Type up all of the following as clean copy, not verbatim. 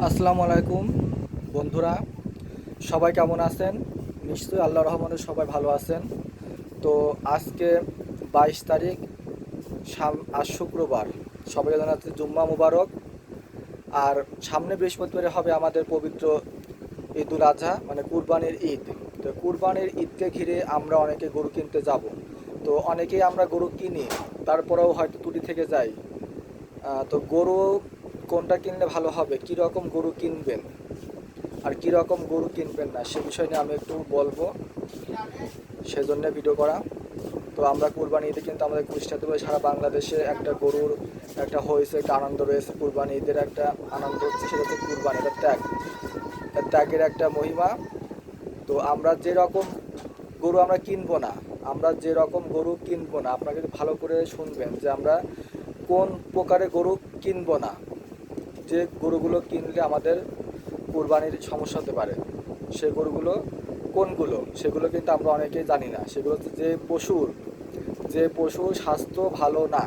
আসসালামু আলাইকুম বন্ধুরা, সবাই কেমন আছেন? নিশ্চয়ই আল্লাহর রহমতে সবাই ভালো আছেন। তো আজকে 22 তারিখ, আজ শুক্রবার। সবাইকে জানাচ্ছি জুম্মা মুবারক। আর সামনে বৃহস্পতিবারে হবে আমাদের পবিত্র ঈদুল আজহা, মানে কুরবানির ঈদ। তো কুরবানির ঈদকে ঘিরে আমরা অনেকে গরু কিনতে যাব। তো অনেকেই আমরা গরু কিনি, তারপরেও হয়তো ত্রুটি থেকে যায়। তো গরু কোনটা কিনলে ভালো হবে, কী রকম গরু কিনবেন আর কী রকম গরু কিনবেন না, সে বিষয় নিয়ে আমি একটু বলবো, সেজন্য ভিডিও করা। তো আমরা কুরবানি ঈদে কিন্তু আমাদের কুষ্টিয়াতে সারা বাংলাদেশে একটা গরুর একটা হয়েছে, একটা আনন্দ রয়েছে। কুরবানি ঈদের একটা আনন্দ হচ্ছে, সেটা হচ্ছে কুরবানি, এটা ত্যাগ, ত্যাগের একটা মহিমা। তো আমরা যে রকম গরু আমরা কিনবো না, আমরা যে রকম গরু কিনবো না, আপনাকে ভালো করে শুনবেন যে আমরা কোন প্রকারের গরু কিনবো না, যে গরুগুলো কিনলে আমাদের কুরবানির সমস্যা হতে পারে। সে গরুগুলো কোনগুলো, সেগুলো কিন্তু আমরা অনেকেই জানি না। সেগুলো হচ্ছে যে পশুর স্বাস্থ্য ভালো না,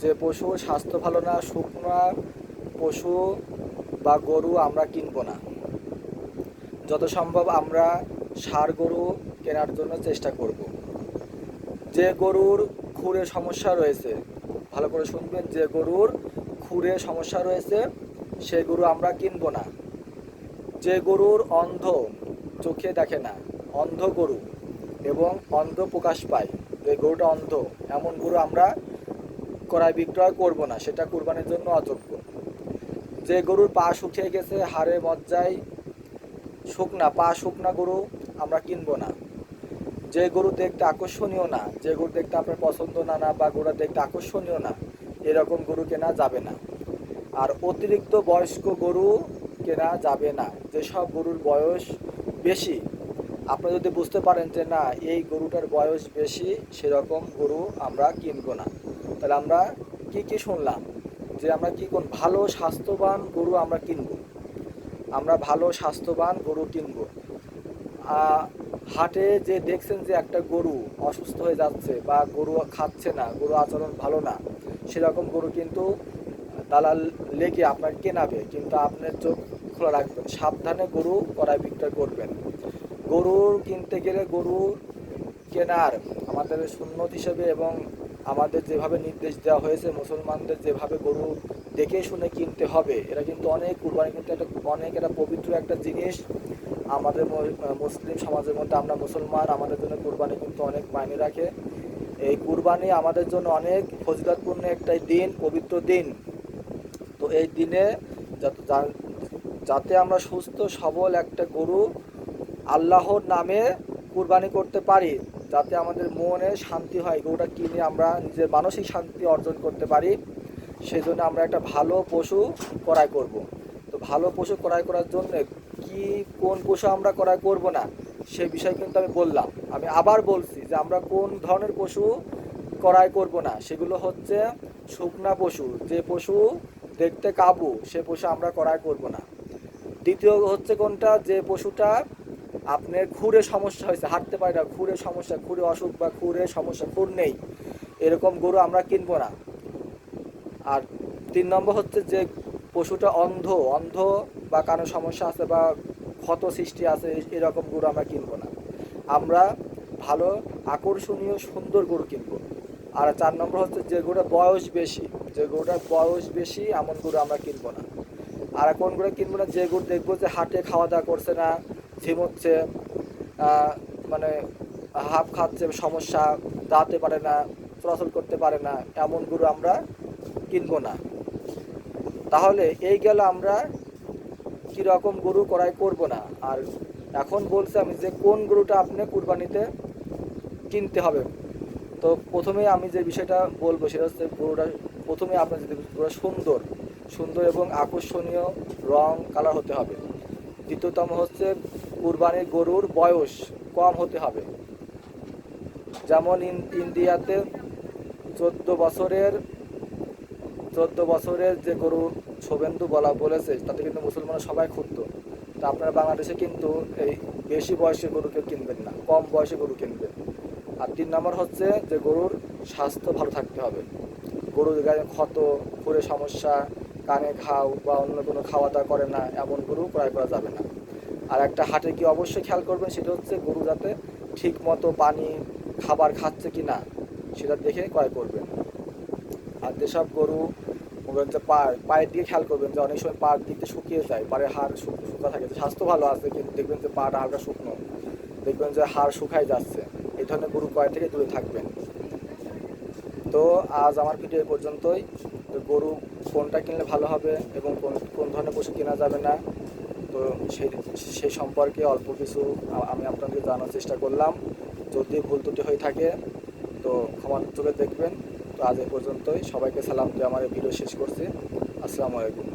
যে পশুর স্বাস্থ্য ভালো না, শুকনা পশু বা গরু আমরা কিনবো না। যত সম্ভব আমরা ষাঁড় গরু কেনার জন্য চেষ্টা করব। যে গরুর খুরে সমস্যা রয়েছে, ভালো করে শুনবেন, যে গরুর খুরে সমস্যা রয়েছে সে গরু আমরা কিনবো না। যে গরুর অন্ধ, চোখে দেখে না, অন্ধ গরু এবং অন্ধ প্রকাশ পায়, যে গরুটা অন্ধ, এমন গরু আমরা ক্রয় বিক্রয় করব না, সেটা কুরবানির জন্য অযোগ্য। যে গরুর পা শুকিয়ে গেছে, হাড়ে মজ্জায় শুকনা, পা শুকনা গরু আমরা কিনবো না। যে গরু দেখতে আকর্ষণীয় না, যে গরু দেখতে আপনার পছন্দ না বা গরুটা দেখতে আকর্ষণীয় না, এরকম গরু কেনা যাবে না। আর অতিরিক্ত বয়স্ক গরু কেনা যাবে না। যেসব গরুর বয়স বেশি, আপনি যদি বুঝতে পারেন যে না এই গরুটার বয়স বেশি, সেরকম গরু আমরা কিনবো না। তাহলে আমরা কি শুনলাম, যে আমরা কি কোন ভালো স্বাস্থ্যবান গরু আমরা কিনবো, আমরা ভালো স্বাস্থ্যবান গরু কিনবো। হাটে যে দেখছেন যে একটা গরু অসুস্থ হয়ে যাচ্ছে বা গরু খাচ্ছে না, গরু আচরণ ভালো না, সেরকম গরু কিন্তু দালাল লেগে আপনার কেনাবে, কিন্তু আপনার চোখ খোলা রাখবেন, সাবধানে গরু ক্রয় বিক্রয় করবেন। গরু কিনতে গেলে গরু কেনার আমাদের সুন্নত হিসেবে এবং আমাদের যেভাবে নির্দেশ দেওয়া হয়েছে, মুসলমানদের যেভাবে গরু দেখে শুনে কিনতে হবে, এটা কিন্তু অনেক, কুরবানি কিন্তু একটা অনেক একটা পবিত্র একটা জিনিস। আমাদের মুসলিম সমাজের মধ্যে, আমরা মুসলমান, আমাদের জন্য কুরবানি কিন্তু অনেক মায়নে রাখে। এই কুরবানি আমাদের জন্য অনেক ফজিলতপূর্ণ একটা দিন, পবিত্র দিন। তো এই দিনে যাতে আমরা সুস্থ সবল একটা গরু আল্লাহর নামে কুরবানি করতে পারি, যাতে আমাদের মনে শান্তি হয়, গরুটা কিনে আমরা নিজের মানসিক শান্তি অর্জন করতে পারি, সেই জন্য আমরা একটা ভালো পশু ক্রয় করব। তো ভালো পশু ক্রয় করার জন্য কোন পশু আমরা ক্রয় করব না, সে বিষয় কিন্তু আমি বললাম। আমি আবার বলছি যে আমরা কোন ধরনের পশু ক্রয় করব না, সেগুলো হচ্ছে শুকনা পশু, যে পশু দেখতে কাবু, সে পশু আমরা ক্রয় করব না। দ্বিতীয় হচ্ছে কোনটা, যে পশুটা আপনার খুরে সমস্যা হয়েছে, হাঁটতে পারে না, খুরে সমস্যা, খুরে অসুখ বা খুরে সমস্যা, খুর নেই, এরকম গরু আমরা কিনবো না। আর 3 নম্বর হচ্ছে যে পশুটা অন্ধ বা কারো সমস্যা আছে বা ক্ষত সৃষ্টি আছে, এরকম গরু আমরা কিনবো না। আমরা ভালো আকর্ষণীয় সুন্দর গরু কিনবো। আর 4 নম্বর হচ্ছে যে গরুটার বয়স বেশি, যে গরুটার বয়স বেশি এমন গরু আমরা কিনবো না। আর কোন গরু কিনবো না, যে গরু দেখবো যে হাটে খাওয়া দাওয়া করছে না, ঝিমোচ্ছে, মানে হাঁপ খাচ্ছে, সমস্যা, দাঁতে পারে না, চলাচল করতে পারে না, এমন গরু আমরা কিনবো না। তাহলে এই গেল আমরা কীরকম গরু ক্রয় করব না। আর এখন বলছি আমি যে কোন গরুটা আপনি কুরবানিতে কিনতে হবে। তো প্রথমে আমি যে বিষয়টা বলবো সেটা হচ্ছে গরুটা, প্রথমে আপনার যদি গরুটা সুন্দর এবং আকর্ষণীয় রং কালার হতে হবে। দ্বিতীয়তম হচ্ছে কুরবানির গরুর বয়স কম হতে হবে। যেমন ইন্ডিয়াতে 14 বছরের 14 বছরের যে গরু শুভেন্দু বলেছে, তাতে কিন্তু মুসলমানরা সবাই ক্ষুব্ধ। তা আপনারা বাংলাদেশে কিন্তু এই বেশি বয়সের গরু কেউ কিনবেন না, কম বয়সে গরু কিনবেন। আর 3 নম্বর হচ্ছে যে গরুর স্বাস্থ্য ভালো থাকতে হবে। গরুর গায়ে ক্ষত, খুরে সমস্যা, কানে ঘাও বা অন্য কোনো খাওয়া দাওয়া করে না এমন গরু ক্রয় করা যাবে না। আর একটা হাটে গিয়ে অবশ্যই খেয়াল করবেন, সেটা হচ্ছে গরু যাতে ঠিক মতো পানি খাবার খাচ্ছে কি না সেটা দেখে ক্রয় করবেন। আর যেসব গরু বলবেন যে পায়ের দিকে খেয়াল করবেন, যে অনেক সময় পায়ের দিকে শুকিয়ে যায়, পায়ের হাড় শুকা থাকে, স্বাস্থ্য ভালো আছে কিন্তু দেখবেন যে পাটা হালকা শুকনো, দেখবেন যে হাড় শুকায় যাচ্ছে, এই ধরনের গরু ক্রয় থেকে দূরে থাকবেন। তো আজ আমার ভিডিও এই পর্যন্তই। তো গরু কোনটা কিনলে ভালো হবে এবং কোন কোন ধরনের পশু কেনা যাবে না, তো সেই সম্পর্কে অল্প কিছু আমি আপনাদের জানার চেষ্টা করলাম। যদি ভুল ত্রুটি হয়ে থাকে তো ক্ষমার চোখে দেখবেন। তো আজ এই পর্যন্তই, সবাইকে সালাম দিয়ে আমার এই ভিডিও শেষ করছি। আসসালামু আলাইকুম।